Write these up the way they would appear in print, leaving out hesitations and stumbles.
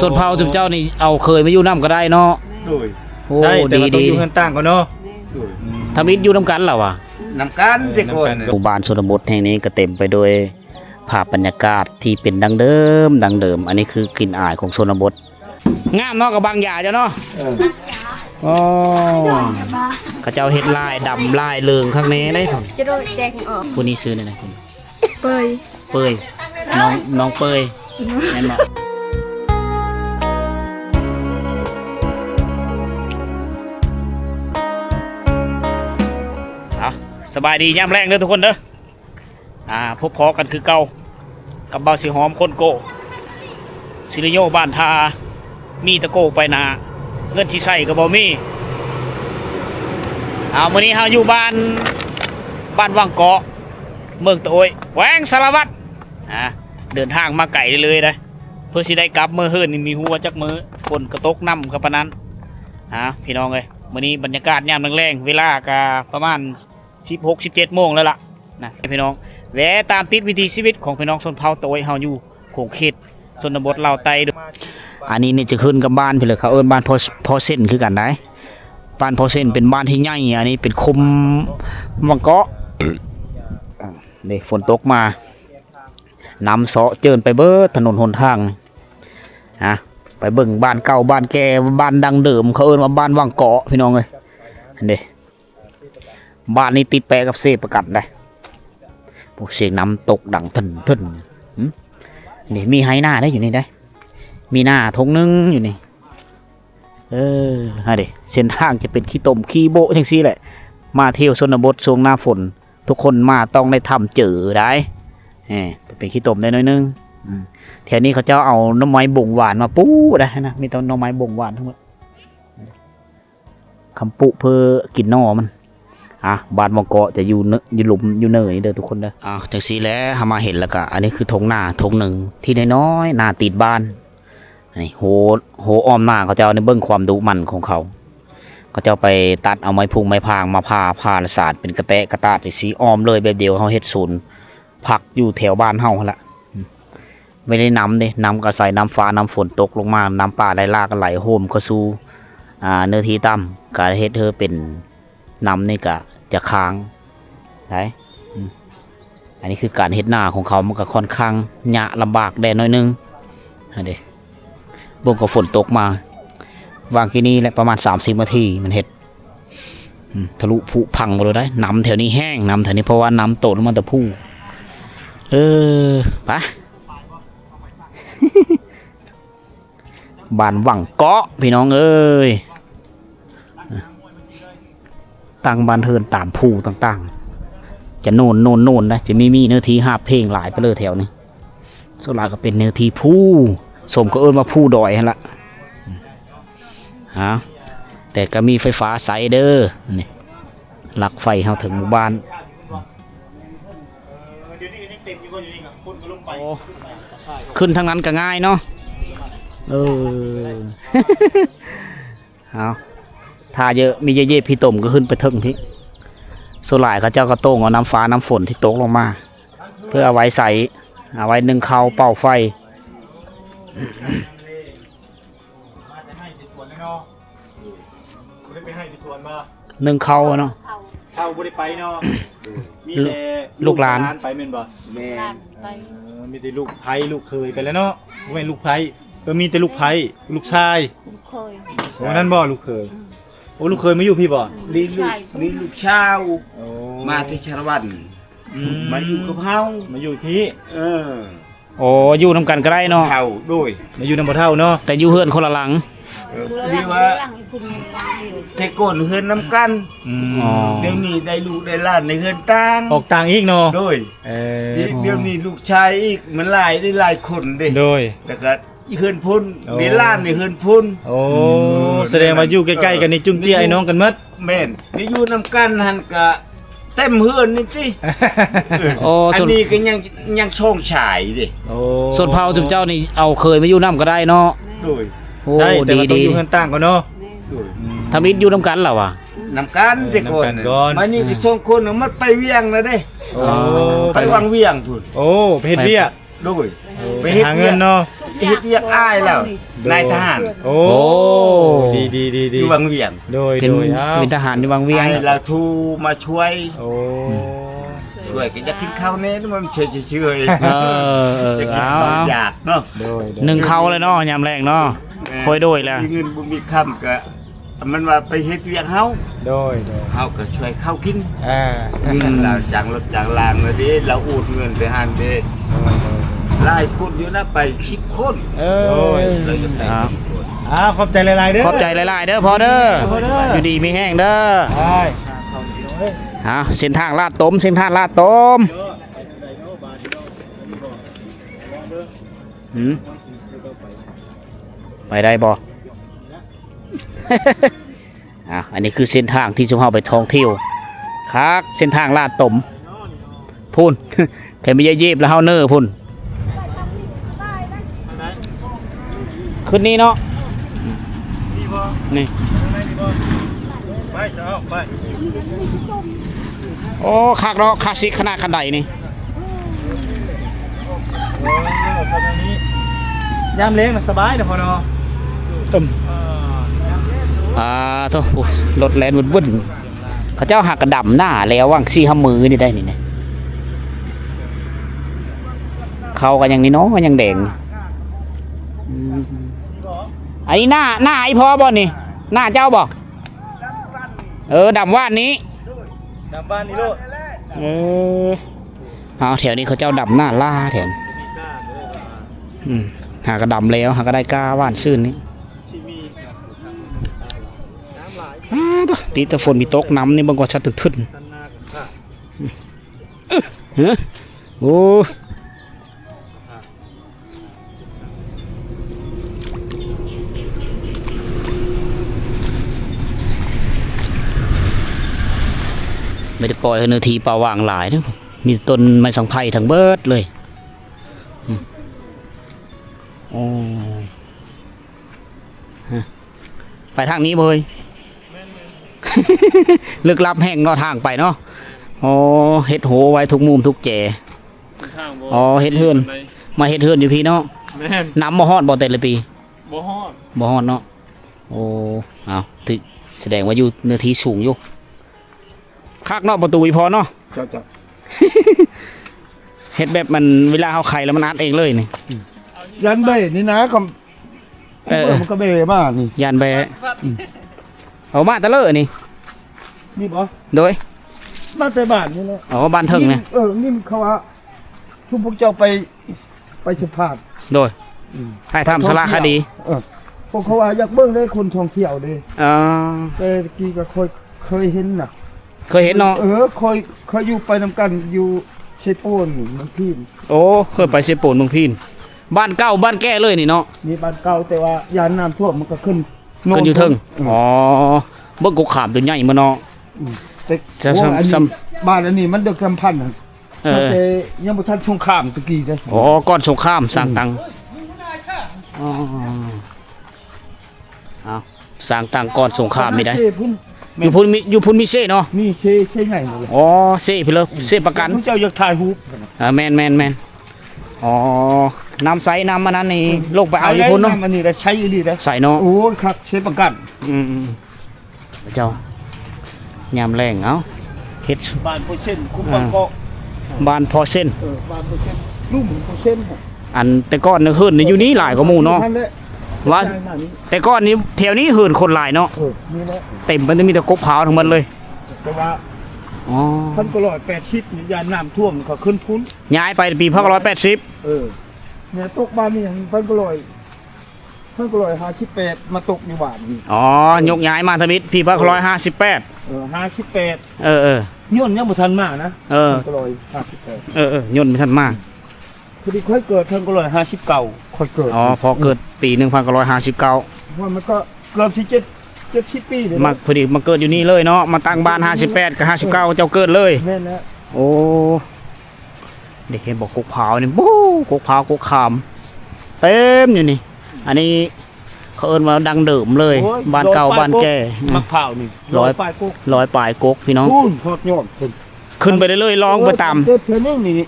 ส่วนเผาจุ่มเจ้านี่เอาเคยมาอยู่น้ำก็ได้เนาะโอ้ดีดีอยู่เฮือนต่างกันเนาะทำอิฐอยู่น้ำกันเหรอวะ นำกันแต่ก่อน หมู่บ้านชนบทแห่งนี้ก็เต็มไปด้วยภาพบรรยากาศที่เป็นดังเดิมอันนี้คือกลิ่นอายของชนบทงามเนาะกับบางหยาจ้ะเนาะอ๋อเขาเจ้าเฮ็ดลายดำลายเลืองข้างในได้ผม จะโดนแจกออก ผู้นี้ซื้อเนี่ยนะคุณ เปย เปยน้องเปยแม่นบ่สบายดีย่ำแรงเด้อทุกคนเด้อพบพอกันคือเก่ากับเบาสีหอมคนโกซิริโยบ้านทามีตะโกไปนาเงินที่ใส่กับบ่มีมื้อนี้เฮาอยู่บ้านวังเกาะเมืองตะโอยแหวงสารวัตรเดินทางมาไกลเลยนะเพื่อสิได้กลับเมื่อคืนนี่มีหัวจักมือฝนกระตกน้ำกับปานนั้นพี่น้องเอ้ยมื้อนี้บรรยากาศยามแรงๆเวลาก็ประมาณ16-17 โมงแล้วล่ะนะพี่น้องแวะตามติดวิถีชีวิตของพี่น้องชนเผ่าตะโอยเฮาอยู่โขงเขตชนบทลาวไต้อันนี้เนี่ยจะขึ้นกับบ้านพี่เลยเขาเอิ้นบ้านพอเส้นคือกันได้บ้านพอเส้นเป็นบ้านที่ใหญ่อันนี้เป็นคุมวังเกาะนี่ฝนตกมาน้ำเสาะเจินไปเบิดถนนหนทางไปเบิ่งบ้านเก่าบ้านแก่บ้านดังเดิมเขาเอิ้นว่าบ้านวังเกาะพี่น้องเอ้ยนี่บ้านนี้ติดแปะกับเซประกัดได้พวกเสียงน้ำตกดังทึนนี่มีไฮหน้าได้อยู่นี่ได้มีหน้าทงนึงอยู่นี่ฮะเด็เส้นทางจะเป็นขี้ตมขี้โบะทั้งซี่แหละมาเที่ยวชนบทช่วงหน้าฝนทุกคนมาต้องได้ทำเจอได้จะเป็นขี้ตมได้น้อยนึงแถวนี้เขาเจ้าเอาน้ำไม้บ่งหวานมาปูได้นะมีต้นน้ำไม้บ่งหวานทั้งหมดคำปุเพื่อกินนอมันบ้านวังเกาะจะอยู่หลุมอยู่เนยเด้อทุกคนเด้อจากสีแล้วทำมาเห็นแล้วก็อันนี้คือทงหน้าทงหนึ่งที่น้อยหน้าติดบ้านนี่โหอ้อมหน้าเขาจะเอาในเบื้องความดุมันของเขาจะไปตัดเอาไม้พุงไม้พางมาผ่าละสาดเป็นกระแตะกระตาดสีอ้อมเลยแบบเดียวเขาเฮ็ดศูนย์ผักอยู่แถวบ้านเฮาละไม่ได้น้ำเด้น้ำก็ใส่น้ำฟ้าน้ำฝนตกลงมาน้ำป่าไหลลากไหลโฮมก็สู้เนื้อที่ต่ำก็เฮ็ดเธอเป็นน้ำนี่ก็จะค้างได้อันนี้คือการเฮ็ดหน้าของเขามันก็ค่อนข้างยากลำบากแดนน้อยนึงเด้บ่งกับฝนตกมาวางที่นี่แหละประมาณ30 นาทีมันเฮ็ดทะลุผุพังหมดเลยได้น้ำแถวนี้แห้งน้ำแถวนี้เพราะว่าน้ำโตลงมาแต่ผู้ไป บ้านวังเกาะพี่น้องเอ้ยตั้งบ้านเทินตามผู้ต่างๆจะโน่นนะจะมีเนื้อที่หาเพลงหลายไปเลยแถวนี้ส่วนหลายก็เป็นเนื้อที่ผู้สมก็เอิ้นว่าผู้ดอยละแต่ก็มีไฟฟ้าใสเด้อนี่หลักไฟเข้าถึงหมู่บ้านขึ้นทางนั้นก็ง่ายเนาะถ้าเยอะมีเยอะๆพี่ต้มก็ขึ้นไปถึงที่โซลายเขาเจ้าก็โต้งเอาน้ำฟ้าน้ำฝนที่ตกลงมาเพื่อเอาไว้ใส่เอาไว้นึ่งข้าวเป่าไฟนึ่งข้าวเนาะเข้าบ่ได้ไปเนาะมีแต่ลูกหลานไปแม่นบ่แม่ไปมีแต่ลูกไผลูกเคยไปแล้วเนาะบ่แม่นลูกไผก็มีแต่ลูกไผลูกชายเคยโอ้นั่นบ่ลูกเคยโอ้ลูกเคยมาอยู่พี่บ่นี่ลูกชาวมาที่ชาละวันมาอยู่กับเฮามาอยู่พี่โอ้อยู่นำกันก็ได้เนาะเฒ่าด้วยมาอยู่นำบ่เฒ่าเนาะแต่อยู่เฮือนคนละหลังดีว่าแต่ก่อนเฮือนน้ำกันเดี๋ยวนี้ได้ลูกได้หลานในเฮือนต่างออกต่างอีกเนาะด้วยเดี๋ยวนี้ลูกชายอีกมันหลายได้หลายคนเด้ด้วยแล้วก็เฮือนพุ่นในหลานในเฮือนพุ่นโอ้แสดงว่าอยู่ใกล้ๆกันนี่จุ้งเจี้ยไอ้น้องกันหมดแม่นนี่อยู่น้ำกันหั่นก็เต็มเฮือนนี่สิอันนี้ก็ยังช่องฉายดิส่วนเผาจุ่มเจ้านี่เอาเคยมาอยู่น้ำก็ได้เนาะด้วยได้แต่ว่าต้องอยู่เฮือนต่างกันเนาะทำอิฐอยู่น้ำกันเหรอวะน้ำกันแต่ก่อนมานี่ก็ช่องคนมันไปเวียงแล้วเด้ไปวังเวียงพุ่นโอ้ไปเฮ็ดเวียกด้วยไปหาเงินเนาะ เฮ็ดเวียกอ้ายแล้วนายทหาร โอ้ โอ้ ดีดีดี อ ดี ยู่วังเวียง โดย เป็น โดยอ้าว เป็นทหารในวังเวียง ไอ้เราทูมาช่วย โอ้ ช่วยก็จะกินข้าวเนี่ยมันช่วยช่วย เออ จะกิน เอา ข้าวอยากเนาะ โดย หนึ่งเขาเลยเนาะยามแรงเนาะ ค่อยโดยแล้ว มีเงินบ่มีค่ำก็มันว่าไปเฮ็ดเวียกเฮา โดยโดย เฮาก็ช่วยเข้ากิน อ่า เราจังรถจังลางเลยดิเราอูดเงินไปหันเด้หลายคนอยู่นะไป10คน เอ โอ้ย เราจะไป เอา อ้าวขอบใจหลายๆเด้อ ขอบใจหลายๆเด้อพอเด้อ พอเด้อ อ อ ยู่ดีมีแห้งเด้อ ใช่ เส้นทางลาดต้มเส้นทางลาดต้มหืมไปได้บ่ อันนี้คือเส้นทางที่ชุมเฮาไปท่องเที่ยวครับเส้นทางลาดต้มพุ่น แค่ไม่เย็บแล้วเฮาเนอพุ่นขึ้นนี้เนาะ นี่พอ นี่ ไปสาวไป โอ้คักเนาะคาสิขนาดคันใดนี่ โอ้ตอนนี้ยามเล้งน่ะสบายเด้อพอเนาะ ตึมโธ่โอ้รถแล่นวุ่นๆเขาเจ้าหักกระดำหน้าแล้วว่างซี่ห้ามือนี่ได้นี่เนี่ยเขากันยังนี่เนาะมันยังแดงอืมอันนี้หน้าไอ้พอบ่นี่หน้าเจ้าบ่ดำว่านนี้ ตามบ้านนี่โลด เอาแถวนี้เขาเจ้าดำหน้าล่าแถวนี้หากระดำแล้วหากระได้กล้าว่านซื่นนี้ตีแต่ฝนมีตกน้ำนี่บางกว่าชัดทึ่นโอ้ไม่ได้ปล่อยให้เนื้อทีป่าวางหลายนะมีต้นไม้สังไผ่ทั้งเบิดเลยโอ้ไปทางนี้เลยลึกลับแห้งเนาะทางไปเนาะอ๋อเฮ็ดโหไว้ทุกมุมทุกแจอ๋อเฮ็ดเฮือนมาเฮ็ดเฮือนอยู่พี่เนาะ แม่น น้ำบ่ฮอดบ่แต่ละปี บ่ฮอด บ่ฮอดเนาะโอ้เอาถึงแสดงว่าอยู่เนื้อที่สูงอยู่คักเนาะประตูอีพอเนาะ เจ้า เฮ็ดแบบมันเวลาเฮาไข่แล้วมันอัดเองเลยนี่ ยันเบนี่นะค มันก็เบมากนี่ ยานแบะเอามาตะเลอนี่ นี่บ่ โดย มาแต่บ้านนี่แหละ อ๋อบ้านเทิงเนี่ย นี่เขาว่าทุกพวกเจ้าไปสุภาพ โดยให้ทำสารคดี พวกเขาว่าอยากเบิ่งได้คนท่องเที่ยวเด้ อ๋อ แต่กี้ก็เคยเห็นน่ะ เคยเห็นเนาะ เคยอยู่ไปนำกันอยู่เชโปนเมืองพีน โอ้เคยไปเซโปนเมืองพีนบ้านเก่าบ้านแก้เลยนี่เนาะ มีบ้านเก่าแต่ว่ายานน้ำท่วมมันก็ขึ้น ขึ้นอยู่เทิงอ๋อเบิ่งกกขามตัวใหญ่มาเนาะ แต่ จะ โอ้อันนี้ ซ้ บ้านอันนี้มันเดึกสำพันธ์น่ะ เออ แต่ยังบ่ทันสงครามตะกี้เด้ อ๋อก่อนสงครามสร้างตังอ๋อเอาสร้างตังก่อนสงครามไม่ได้ เซ่พุ่น อยู่พุ่นมีเซ่เนาะ นี่เซ่ใหญ่หมดเลย อ๋อเซ่พี่เลยเซ่ประกัน พวกเจ้าอยากถ่ายรูป แมนอ๋อน้ำใสน้ำมันนั้นนี่ลงไปเอาอยู่พุ่นเนาะ อันนี้ได้ใช้อยู่ดีได้ ใส่เนาะ โอ้ยครับเชฟประกัน เจ้ายามแรงเอาเฮ็ด บานโปรเช่นคุ้มบางเกาะ บ้านพอเส้น บานโปรเช่นลุ่มโปรเช่น อันแต่ก่อนนี่เฮือนนี่อยู่นี่หลายกว่าหมู่เนาะ ท่านแหละ ว่า ใช่มานี่ แต่ก่อนนี้แถวนี้เฮือนคนหลายเนาะ นี่แหละ เต็มมันจะมีแต่กบเผาทั้งหมดเลย แต่ว่า อ๋อ ท่านก็ลอย80นี่ยานน้ำท่วมก็ขึ้นพุ้น ย้ายไปปีพ.180 เนี่ยตกบ้านนี่อย่างท่านก็ลอย58มาตกอยู่บ้านนี่ อ๋อยกย้ายมาทมิตรปีพ.158 58 เออ ย้อนยังบ่ทันมานะ เออ ท่านก็ลอย58ย่นไม่ทันมาก พอดีค่อยเกิดท่านก็ลอย59ค่อยเกิด อ๋อพอเกิดปี1959 ว่ามันก็เกือบที่70ปีเลย มาพอดีมาเกิดอยู่นี่เลยเนาะมาตั้งบ้าน58กับ59เจ้าเกิดเลย แม่นแล้ว โอ้เด็กเห็นบอกกกเผานี่บู๊กกเผากกขามเต็มอยู่นี่อันนี้เขาเอิ้นว่าดังเดิมเลย โอ้ย บ้านเก่าบ้านแก่ มะพร้าวนี่ ร้อย ปลายกุ๊ก ร้อยปลายกกพี่น้อง พูนทอดยอดพุ่น ขึ้นไปเรื่อยๆร้องไปตาม เทปเพลงนี่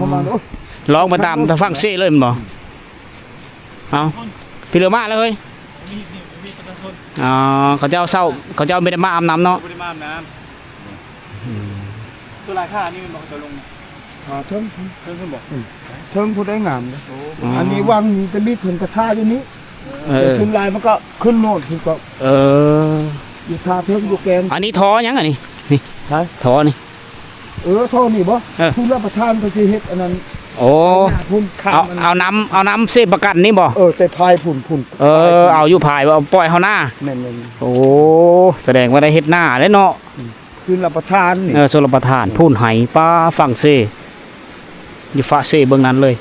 ประมาณโอ้ย ร้องไปตามถ้าฟังเซ่เลยมันบอก เอาพี่เรือมาแล้วเฮ้ย มีประชาชน อ๋อเขาเจ้าเศร้าเขาเจ้าไม่ได้มาอาบน้ำเนาะ บ่ได้มาอาบน้ำตัวราคานี่มันบอกจะลง เทิง เพิ่นบอก เทิงผู้ได้งามนะ โอ้ อันนี้วางจะมีถึงกระทาอยู่นี้ เออ ขึ้นลายมันก็ขึ้นโน่นขึ้นก็ เออ อยู่ทาเทิงอยู่แกน อันนี้ท้อยังอันนี้นี่ ใช่ ท้อนี่ โทษนี่บ่ เออ ผู้รับประทานก็สิเฮ็ดอันนั้น โอ้ พุ่นข้า เอา มมัน เอาน้ำเสพประกันนี่บ่ แต่พายพุ่น เออเอาอยู่ภายว่าเอาปล่อยเฮาหน้า แม่น โอ้แสดงว่าได้เฮ็ดหน้าแล้วเนาะ ๆคือรับประทานนี่ ชลประทานพูนไหป้าฝั่งเซอยู่ฟ้าเซเบื้องนั้นเลย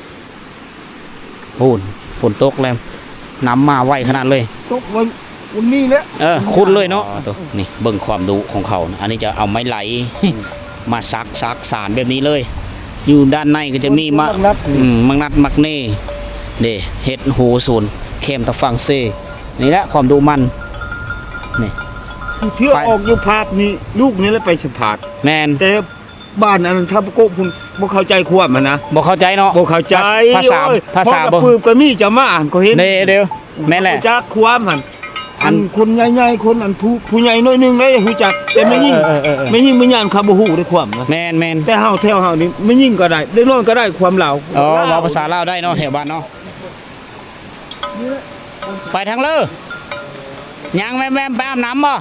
พูนฝนตกแล้วน้ำมาไวขนาดเลย ตกวันนี้แหละ คุ้นเลยเนาะตัวนี่เบิ่งความดุของเขานะอันนี้จะเอาไม้ไหล มาซักสารแบบนี้เลย อยู่ด้านในก็จะมีมังนัดมักเน่เด้เห็ดหูศูนย์เข้มตะฟังเซนี่แหละความดุมันนี่ เที่ยวออกอยู่ภาพนี้ลูกนี้แล้วไปสัมผัส แมน แต่บ้านอันนั้นถ้าโกคุณบ่เข้าใจความมันนะ บอกเข้าใจเนาะ บ่เข้าใจ ภาษา โอ้ย ภาษา พ่อกับปืนก็มีจะมาอ่านก็เห็น เดี๋ยวแม่นแหละ จักความมัน อันคนใหญ่ๆคนอันผู้ใหญ่น้อยหนึงได้ฮู้จักแต่ไม่ยิ่ง เออ ไม่ยิ่งไม่ยานคำบ่ฮู้ได้ความนะ แมน แต่เฮาแถวเฮานี่ไม่ยิ่งก็ได้ได้น้อยก็ได้ความลาว อ๋อว่าภาษาลาวได้เนาะแถวบ้านเนาะไปทางเลยังแม่ไปอาบน้ำบ่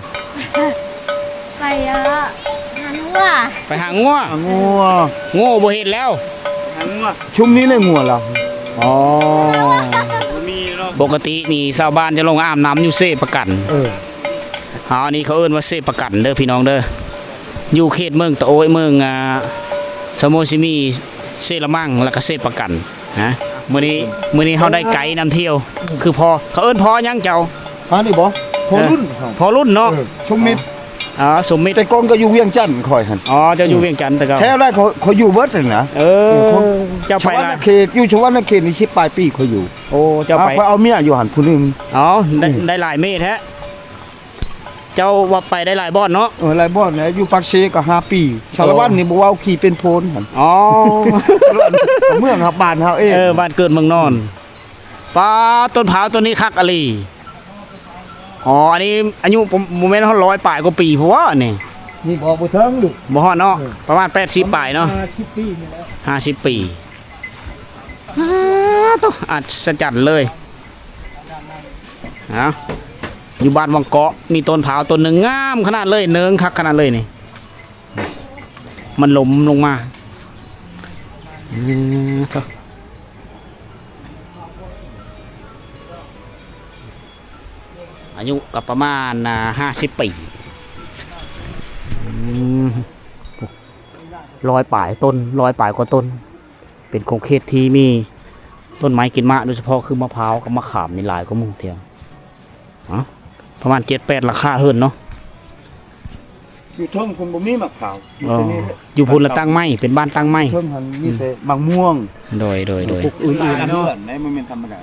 ไปหันว่า ไปหางัว งัว งัวบ่เห็นแล้ว หันว่า ชุมนี้เลยงัวเรา อ๋อ บ่มีเนาะ ปกตินี่ชาวบ้านจะลงอาบน้ำอยู่เซประกันอันนี้เขาเอิ้นว่าเซประกันเด้อพี่น้องเด้ออยู่เขตเมืองตะโอยเมืองสมุทรซิมีเซละมั่งแล้วก็เซประกันนะมื้อนี้เฮาได้ไกด์นำเที่ยว คือพอเขาเอิ้นพอยังเจ้า ฮะนี่บ่พอรุ่นเขา พอรุ่นเนาะ ชุมมิตร อ๋อสมมิตร แต่ก่อนก็อยู่เวียงจันทน์คอยหั่น อ๋อเจ้าอยู่เวียงจันทน์แต่ก็ แท้แรกเขาอยู่เบิดนั่นนะ เออเจ้า ช ไป ว ละ นาเขตอยู่ชวนาเขตนี่10ปลายปีเขาอยู่ โอ้เจ้าไป เอาเมียอยู่หั่นผู้หนึง อ๋อได้หลายเมตรแท้เจ้าว่าไปได้หลายบ่อนเนาะ หลายบ่อนเนี่ยอยู่ปากเซก็5ปีชาวบ้านนี่บ่เว้าขี่เป็นโพนหั่น อ๋อ เมืองครับบ้านเฮาเอง บ้านเกิดเมืองนอนป้าต้นพร้าวต้นนี้คักอะไรอ๋ออันนี้อายุผมโมเมนต์เขา100 ปลายกว่าปีเพราะว่านี่ นี่บ่บ่เทิงลูก บ่ฮอดเนาะประมาณ80 ปลายเนาะ 10ปีนี่แหละ 50 ปีต้องอัศจรรย์เลยนะอยู่บ้านวังเกาะมีต้นพร้าวต้นหนึ่งงามขนาดเลยเนิงคักขนาดเลยนี่มันหล้มลงมาอายุกับประมาณ50 ปี100 ปลายต้น100 ปลายกว่าต้น เป็นโครงเขตที่มีต้นไม้กินมะโดยเฉพาะคือมะพร้าวกับมะขามนี่หลายก็มุ่งเทียงประมาณ 7-8 ราคาเฮิรนเนาะ อยู่เทิงคุณบ่มีมะพร้าว อยู่พุ่นละตั้งไม้เป็นบ้านตั้งไม้ เทิงหันมีแต่มะม่วง โดย พวกอื่นๆเนาะในมันเป็นธรรมดา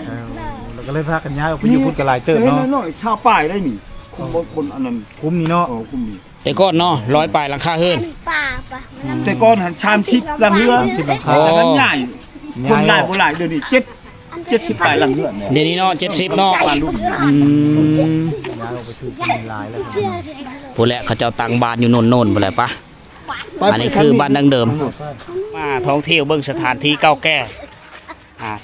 แล้วก็เลยพากันย้ายออกไปอยู่พุ่นกับหลายเติบเนาะ น้อยๆชาวป่ายได้นี่คุณบ่คนอันนั้น คุ้มนี่เนาะ คุณนี่ แต่ก้อนเนาะ100 ปลายราคาเฮิรน ป่าปะ แต่ก่อนหันชาม10ลังเรือ 30หลังคา แต่มันใหญ่คนหลาย ออก บ่หลายเดี๋ยวนี้70ปลายลังเรือเนี่ย เดี๋ยวนี้เนาะ70เนาะ บ้านลูก อืม ย้ายออกไปถือเป็นลายแล้วครับ ผู้แหละเขาเจ้าตั้งบ้านอยู่โน่นๆพุ่นแหละปะอันนี้คือบ้านดังเดิมมาท่องเที่ยวเบิ่งสถานที่เก่าแก่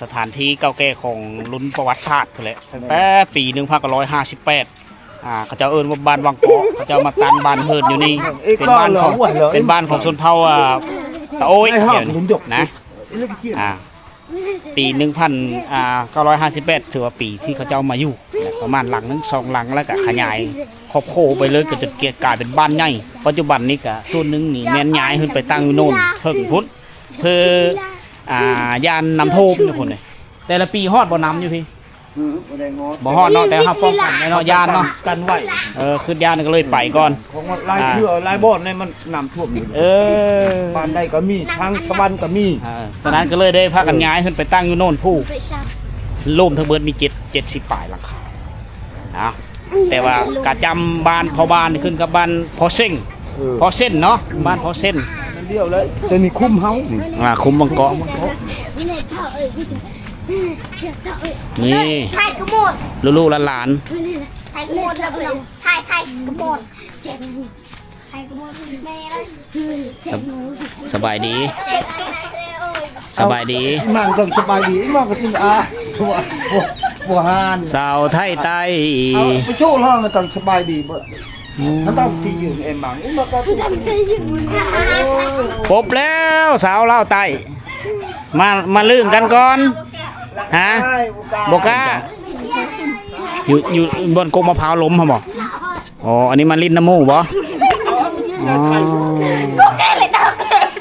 สถานที่เก่าแก่ของลุ้นประวัติศาสตร์พุ่นแหละตั้งแต่ปี1958เขาเจ้าเอิ้นว่าบ้านวังเกาะเขาเจ้ามาตั้งบ้านเฮิรนอยู่นี่เป็นบ้านของชนเผ่าตะโอยเดี๋ยวนี้นะปี1958ถือว่าปีที่เขาเจ้ามาอยู่ประมาณหลังนึง2 หลังแล้วก็ขยายครอบโคไปเลยก็จะกลายเป็นบ้านใหญ่ปัจจุบันนี้ก็ส่วนหนึงนี่แม่นย้ายขึ้นไปตั้งอยู่โน่นเพิ่งพุทธเพื่อยานนำโทมนี่พุ่นเลยแต่ละปีฮอดบ่นำอยู่พี่บ่ฮอดเนาะแต่เฮาป้องกันไว้เนาะยานเนาะ กันไว้ ขึ้นยานก็เลยไปก่อน ของลายเรือลายบ่อนเนี่ยมันน้ำท่วมอยู่ บ้านใดก็มีทางสะบันก็มี ฉะนั้นก็เลยได้พากันย้ายขึ้นไปตั้งอยู่โน่นผู้ร่มทั้งเบิดมี70 ปลายหลังคาแต่ว่ากะจำบ้านพอบ้านนี่ขึ้นกับบ้านพอเส้นพอเส้นเนาะบ้านพอเส้น นั่นเดียวเลยแต่นี่คุ้มเฮานี่ คุ้มบังเกาะ นี่ ไทยกระโมด ลูกๆหลาน ไทยกระโมดแล้วพี่น้องไทยกระโมดเจ็บไทยกระโมดแม่เลยเจ็บหนู ๆสบายดี เจ็บอะไรโอ้ย สบายดี นั่งต้องสบายดีมากก็ที่บ่ฮาน สาวไทยใต้ เอาไปโชว์ห้องก็ต้องสบายดีบ่ถ้าต้องที่อยู่เอ็มหมังมันก็ ทำใจอยู่ พบแล้วสาวเล่าวใต้มาลื่นกันก่อนฮะบกล้าอยู่บนกงมะพร้าวล้มเหรอบอกอ๋ออันนี้มันลิ้นน้ำมูกบ่อ๋อ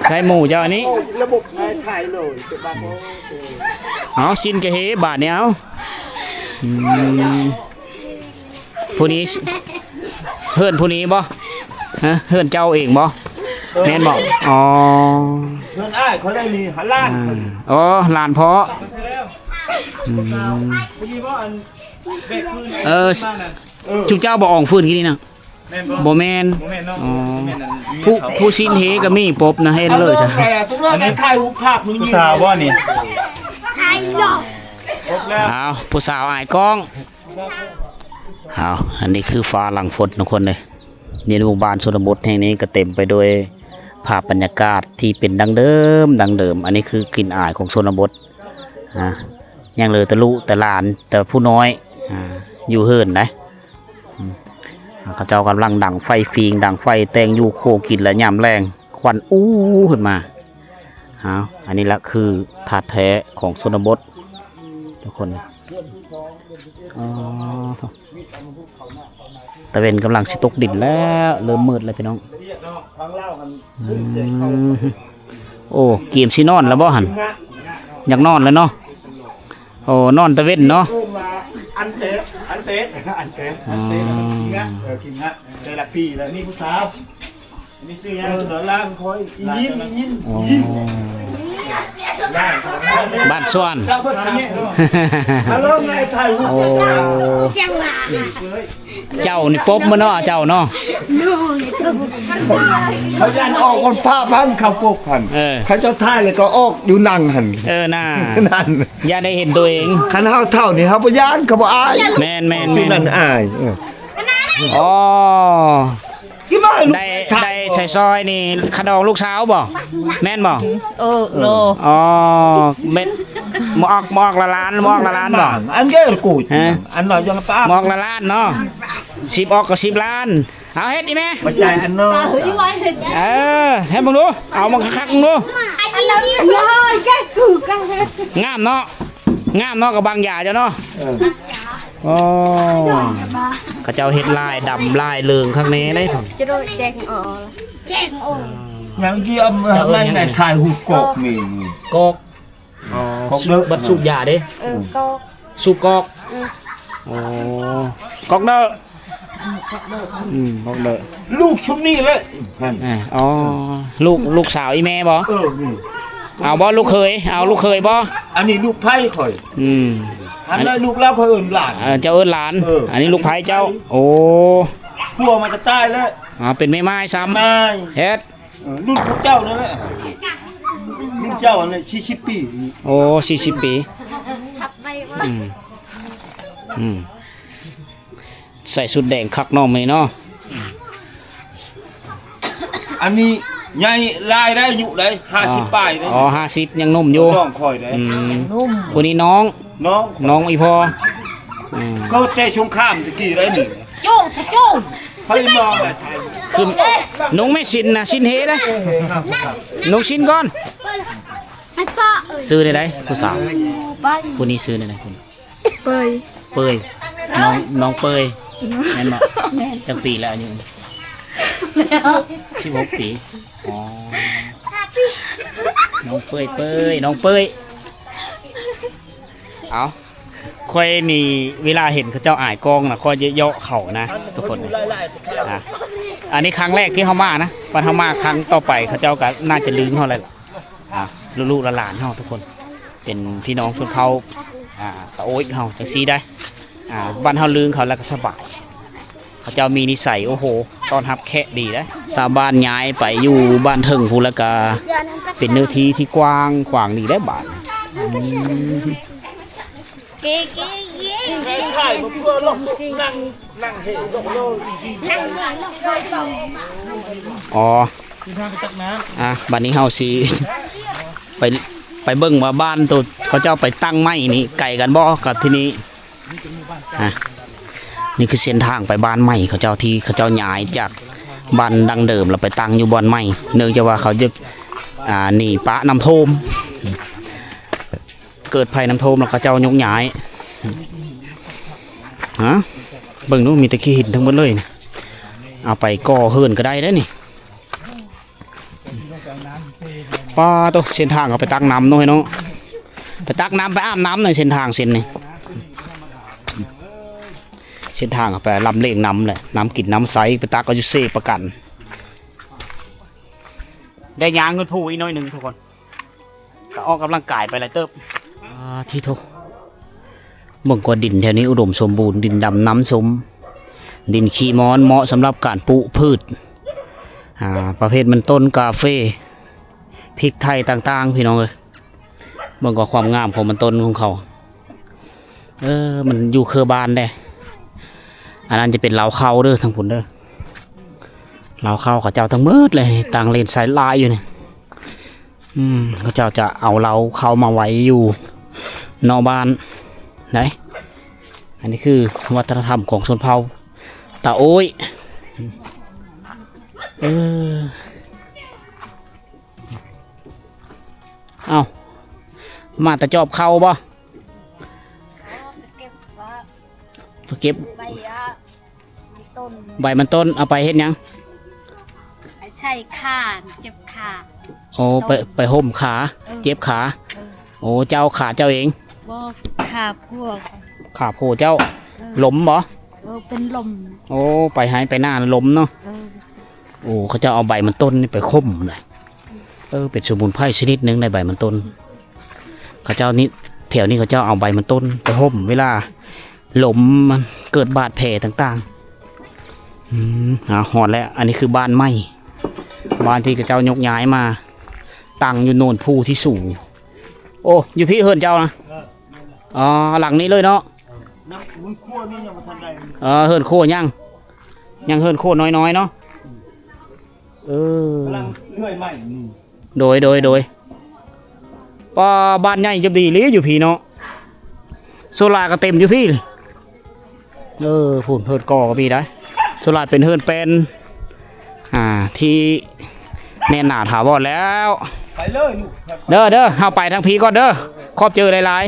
ใช่หมูเจ้าอันนี้ ระบบถ่ายเลยเป็นบางโอ้ เอาซินกะเฮบาทเนี่ยเอาผู้นี้เฮือนผู้นี้บ่ฮะเฮือนเจ้าเองบ่แม่นบ่อ๋อ เพื่อนอ้ายเขาได้นี่หันล้าน อ๋อหลานเพาะ เมื่อกี้ว่าอันเบรกคืน จุเจ้าบ่อองฟื้นกี่นี่นะ แม่น บ่แม่น บ่แม่นเนาะ อ๋อ แม่นนั่น ผู้ซินเฮก็มีปบนะเฮ็ดเลยจ้ะ แต่ทุกเรื่องในถ่ายรูปภาพมึง ผู้สาวบ่นี่ ไทยหลอก ครบแล้ว เอาผู้สาวอายกล้องเอาอันนี้คือฟ้าหลังฝนทุกคนเลยในหมู่บ้านชนบทแห่งนี้ก็เต็มไปด้วยภาพบรรยากาศที่เป็นดังเดิม อันนี้คือกลิ่นอายของชนบทยังเลยแต่ลูกแต่หลานแต่ผู้น้อยอยู่เฮิรนนะเขาเจ้ากำลังดังไฟฟิงดังไฟแตงอยู่โคกินและยำแรงควันอู้ขึ้นมาเอาอันนี้ละคือถาดแท้ของชนบททุกคนอ๋อตะเวนกำลังสิตกดินแล้วเริ่มมืดแล้วพี่น้องโอ้เกมสินอนแล้วบ่หันอยากนอนแล้วเนาะโอ้นอนตะเวนเนาะ อันเตะกินงะกินงะใจละพี่แล้วนี่ผู้สาวนี่ซื้อยังเดี๋ยวล่างคอยยิ้ม บ้านส่วน เจ้าเพิ่นเนี่ยฮัลโหลไงถ่ายรูป โอ้ จังหวะ เจ้านี่ปบมาเนาะเจ้าเนาะ โน่ยตัว เขายันออกคนผ้าพันเขาปกพันเขาเจ้าท่ายเลยก็ออกอยู่นั่งหัน น่า นั่น อย่าได้เห็นตัวเอง คันเฮาเท่านี่เฮาบ่ย่านเขาบ่อาย แม่น ที่นั่นอาย อ๋อ กี่มาลูก ได้ใส่ซอยนี่ขนองลูกสาวบ่แม่นบ่ โล อ๋อเม็ดหมอกละล้านบ่ อันเยอะกูอันน้อยยังป้า หมอกละล้านเนาะ10ออกก็10ล้านเอาเฮ็ดดิแม่ บ่ใจอันน้อย ให้มึงดูเอามึงคักๆมึงดู ไอ้ที่เราเลยแกถูกกัน งามเนาะกับบางหยาเจ้าเนาะโอ้เขาเจ้าเฮ็ดลายดำลายเหลืองข้างในได้ผม จะโดนแจงอ๋อ แจ้งโอ้ ยังกี่อำในถ่ายรูปกบมี กอกอ๋อบัดสูบยาเด้ ก็ สูบกอกโอ้กอกเด้อกอกเด้อ ลูกชุดนี้เลยนั่น อ๋อลูกสาวอีแม่บ่ นี่ เอาบ่ลูกเคยเอาลูกเคยบ่ อันนี้ลูกไผ่ข่อย อันนั้นลูกแล้วข่อยเอิ้นหลาน เจ้าเอิ้นหลาน อันนี้ลูกไผเจ้าโอ้ พัวมันจะตายแล้ว เป็นแม่ไม้ซ้ำ นาย เฮ็ด รุ่นพวกเจ้านั่นแหละรุ่นเจ้าเนี่ย40ปี โอ้40 ปี ทับไปว่า ใส่สุดแดงคักน้องไหมเนาะ อันนี้ใหญ่ลายได้อยู่ได้50ป้ายได้ อ๋อ50ยังนุ่มอยู่ น้องข่อยได้ คนนี้น้อง น้อง อีพอ ก็แต่สงครามตะกี้ได้นี่ จุ้งจุ้ง ไผมองแบบไทย คือนุงไม่ชินนะชินเฮนะนุงชินก่อน ไอ้ป้า ซื้อได้ไหมผู้สาว ไป ผู้นี้ซื้อได้ไหมคุณ เปย เปยน้องเปยแม่นบ่จังปีแล้วอายุ16 ปีอ๋อน้องเปยเอาค่อยนี่เวลาเห็นเขาเจ้าอ่ายกองนะค่อยเยาะเขานะทุกคนอันนี้ครั้งแรกที่เขามานะวันเขามาครั้งต่อไปเขาเจ้าก็น่าจะลืมเขาเลยล่ะลูกๆหลานๆเขาทุกคน เป็นพี่น้องชนเผ่าตะโอ้ยเขาจังซีได้บ้านเขาลืมเขาแล้วก็สบายเขาเจ้ามีนิสัยโอ้โหตอนรับแค่ดีนะสาวบ้านย้ายไปอยู่บ้านเทิงพูแล้วก็เป็นเนื้อที่ที่กว้างขวางดีได้บ้าน เก๊เก๊เก๊ ถ่ายมาเพื่อลงนั่งเห็นลงโลด อ๋อ ที่ทางไปจักน้ บัดนี้เฮาสิไปเบิ่งว่าบ้านตัวเขาเจ้าไปตั้งไม้นี่ไกลกันบ่กับที่นี้นี่คือเส้นทางไปบ้านใหม่เขาเจ้าที่เขาเจ้าย้ายจากบ้านดังเดิมแล้วไปตั้งอยู่บ้านใหม่เนื่องจากว่าเขาจะหนีปะน้ำท่วมเกิดภัยน้ำท่วมแล้วเขาเจ้ายกย้ายเบิ่งดูมีแตะขี้หินทั้งหมดเลยนี่เอาไปก่อเฮิรนก็ได้เด้อนี่ป้าตัวเส้นทางเขาไปตักน้ำหน่อยเนาะไปตักน้ำไปอาบน้ำหน่อยเส้นทางเส้นนี้เส้นทางเขาไปลำเลียงน้ำเลยน้ำกินน้ำใสไปตักก็จะเซประกันได้ยางเงินผู้อีกน้อยหนึ่งทุกคนก็ออกกำลังกายไปเลยเติบที่โทเมืองกว่าดินแถวนี้อุดมสมบูรณ์ดินดำน้ำสมดินขี้มอนเหมาะสำหรับการปลูกพืชประเภทมันต้นกาแฟพริกไทยต่างๆพี่น้องเลยเบิ่งก็ความงามของมันต้นของเขามันอยู่เครือบานได้อันนั้นจะเป็นเหลาเข้าเด้อทางผุนเด้อเหลาเข้าเขาเจ้าทั้งมืดเลยต่างเลนสายลายอยู่เนี่ยเขาเจ้าจะเอาเหลาเข้ามาไว้อยู่นอกบ้านไหนอันนี้คือวัฒนธรรมของชนเผ่าตาโอ้ยเอามาแต่จอบเข้าบ่เก็บ ใบต้น ใบมันต้นเอาไปเฮ็ดหยัง ใช่ขาเจ็บขา โอ้ไปห่มขาเจ็บขาโอ้เจ้าขาเจ้าเอง บ่ขาพวก ขาโผเจ้าล้มบ่ เป็นลม โอ้ไปหายไปหน้าล้มเนาะโอ้เขาจะเอาใบมันต้นนี่ไปข่มเลยเป็นสมุนไพรชนิดหนึ่งในใบมันต้นเขาเจ้านี่แถวนี้เขาเจ้าเอาใบมันต้นไปห่มเวลาล้มมันเกิดบาดแผลต่างหอดแล้วอันนี้คือบ้านไม้บ้านที่เขาเจ้ายกย้ายมาตั้งอยู่โน่นภูที่สูงโอ้อยู่พี่เฮิรนเจ้านะอ๋อหลังนี้เลยเนาะ น้ำมันคั่วนี่ยังมาทันใด เฮิรนโคยังเฮิรนโคน้อยๆเนาะกำลังเลื่อยใหม่ โดยป้าบ้านใหญ่จะดีเลยอยู่พี่เนาะโซลาก็เต็มอยู่พี่ผุนเฮิรนก่อก็มีได้โซลาเป็นเฮิรนเป็นที่แน่นหนาถาวรแล้ว ไปเลยลูก เด้อเอาไปทั้งพีก่อนเด้อครอบเจอหลาย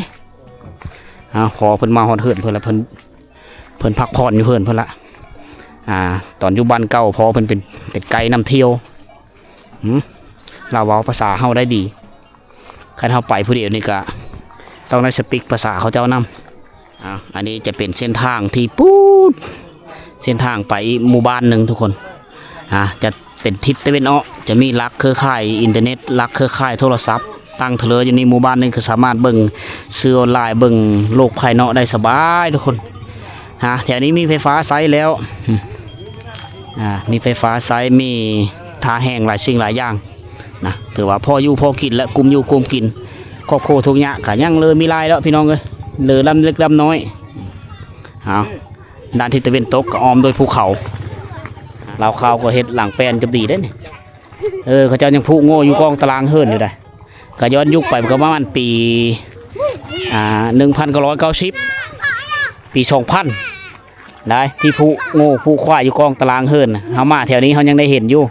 ๆพอเพิ่นมาหอดเฮิรนเพิ่นละเพิ่นพักผ่อนอยู่เพิ่นละตอนอยู่บ้านเก่าพอเพิ่นเป็นไกด์นำเที่ยวเราเว้าภาษาเฮาได้ดีคันเฮาไปผู้เดียวนี่ก็ต้องได้สปีกภาษาเขาเจ้านำอันนี้จะเป็นเส้นทางที่เส้นทางไปหมู่บ้านหนึ่งทุกคนจะเป็นทิศตะวันออกจะมีลักเครือข่ายอินเทอร์เน็ตลักเครือข่ายโทรศัพท์ตั้งเถลออยู่ในหมู่บ้านนึงก็สามารถเบิ่งสื่อออนไลน์เบิ่งโลกภายนอกได้สบายทุกคนแถวนี้มีไฟฟ้าใช้แล้วมีไฟฟ้าใช้มีทาแห้งหลายสิ่งหลายอย่างนะถือว่าพ่ออยู่พ่อกินและกุมอยู่กุมกินครอบครัวทุกอย่างก็ยังเลยมีลายแล้วพี่น้องเลยเลยลำเล็กลำน้อยด้านทิศตะวันตกก็อ้อมโดยภูเขาเราข้าวก็เฮ็ดหลังแปลนจะดีได้เนี่ยเขาเจ้ายังพูโง่อยู่กองตารางเฮิรนอยู่ได้ก็ย้อนยุคไปก็ประมาณปี1990ปี2000ได้ที่ผู้โง่ผู้ควายอยู่กองตารางเฮิรนเฮามาแถวนี้เขายังได้เห็นอยู่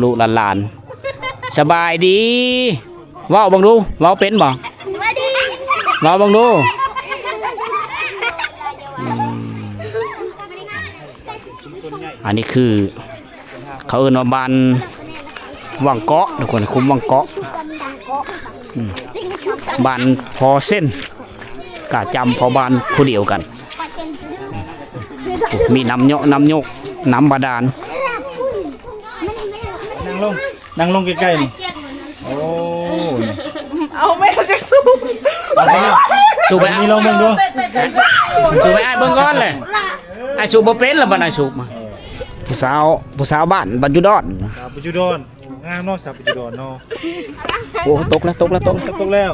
ลุๆหลานๆสบายดีว้าวบังดูว้าวเป็นบ่ว้าวบังดูอันนี้คือเขาเอิ้นว่าบ้านวังเกาะทุกคนคุ้มวังเกาะบ้านพอเส้นกะจำพอบ้านผู้เดียวกันมีน้ำโยกน้ำบาดาล นั่งลงใกล้ๆนี่โอ้ เอาไม่เขาจะสู้ สูบไป นี่ลองเบิ่งดู สูบไปไอ้เบิ่งก่อนเลยไอ้สูบบ่เป็นละบัดไอ้สูบมาผู้สาวบ้านบัดอยู่ดอน ปัจจุบัน งามเนาะสับอยู่ดอนเนาะ โอ้ตกแล้ว ตกแล้ว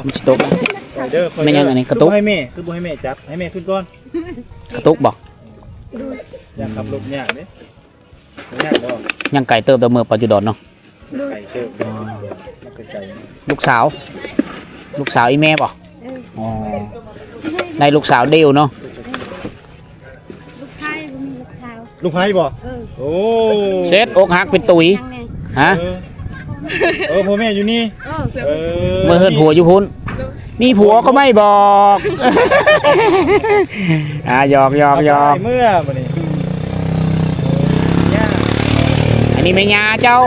มันสิตกแล้ว ไปเด้อ ไม่ยังอันนี้กระตุก ให้แม่คือบ่ให้แม่จับให้แม่ขึ้นก่อน กระตุกบ่ อยากขับรถยากเด้ยากบ่ ยังไก่เติบแต่เมื่อปัจจุบันเนาะ ไก่เติบเป็นไก่ ลูกสาวอีแม่บ่อ๋อได้ลูกสาวเดียวเนาะ ลูกชายบ่มีลูกสาว ลูกไผ่บ่โอ้ เซ็ตอกหักเป็นตุย ยังไง ฮะ พ่อแม่อยู่นี่ เมื่อเฮิรนผัวอยู่พุ่นมีผัวก็ไม่บอก หยอก เมื่อบ่นี่ยาก อันนี้แม่ยาเจ้า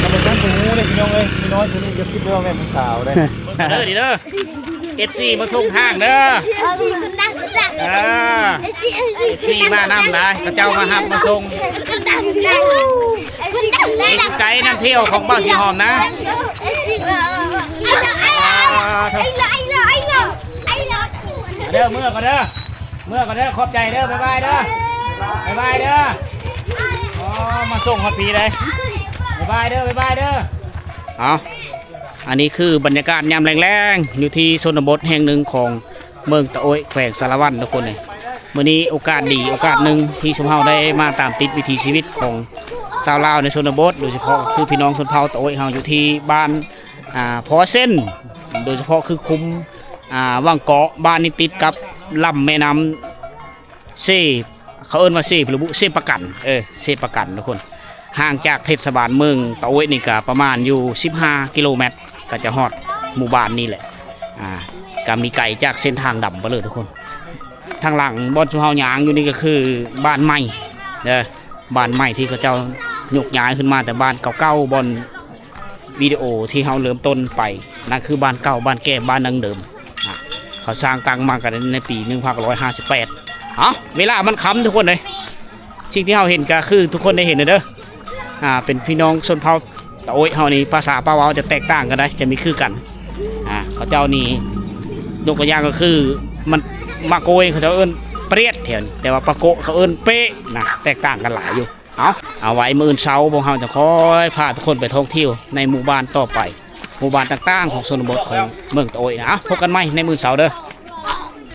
ทำจังหูเลยพี่น้องเอ้ยพี่น้อยคนนี้จะคิดว่าแม่ผู้สาวได้ เด้อดิเด้อ FC มาส่งห้างเด้อ ชีคนดังคนดัง FC มานำได้กระเจ้ามาหับมาส่ง คนดังคนดังคนดัง นี่คือไกด์นั่นเที่ยวของบ้านสีหอมนะ เด้อเมื่อก่อนเด้อขอบใจเด้อบ๊ายบายเด้ออ๋อมาส่งฮอดปีเลยบ๊ายบายเด้อเอาอันนี้คือบรรยากาศยามแรงๆอยู่ที่ชนบทแห่งหนึ่งของเมืองตะโอยแขวงสารวัตรทุกคนเลยวันนี้โอกาสดีโอกาสหนึ่งที่ชมเฮาได้มาตามติดวิถีชีวิตของชาวลาวในชนบทโดยเฉพาะคือพี่น้องชนเผ่าตะโอยเฮาอยู่ที่บ้านพอเส้นโดยเฉพาะคือคุ้มว่างเกาะบ้านนี้ติดกับลำแม่น้ำเซเขาเอิ้นว่าเซหรือบุเซประกันเซประกันทุกคนห่างจากเทศบาลเมืองตะโอยนี่ก็ประมาณอยู่15กิโลเมตรก็จะฮอดหมู่บ้านนี่แหละก็มีไก่จากเส้นทางดำไปเลยทุกคนทางหลังบอนชุมเฮายางอยู่นี่ก็คือบ้านใหม่บ้านใหม่ที่เขาเจ้ายกย้ายขึ้นมาแต่บ้านเก่าๆบอนวิดีโอที่เขาเริ่มต้นไปนั่นคือบ้านเก่าบ้านแก่บ้านดังเดิมเขาสร้างตั้งมากันในปี1958เวลามันค้ำทุกคนเลยสิ่งที่เราเห็นก็คือทุกคนได้เห็นเลยเด้อเป็นพี่น้องชนเผ่าตะโอยเฮานี่ภาษาป้าวาจะแตกต่างกันได้จะมีคือกันเขาเจ้านี่ยกตัวอย่างก็คือมันมาโกยเขาจะเอิ้นเปรี้ยดแถวนี้แต่ว่าปะโกะเขาเอิ้นเป๊ะนะแตกต่างกันหลายอยู่เอาไว้มื้อเช้าพวกเราจะคอยพาทุกคนไปท่องเที่ยวในหมู่บ้านต่อไปหมู่บ้านต่างๆของชนบทของเมืองตะโอยนะพบกันใหม่ในมื้อเช้าเด้อ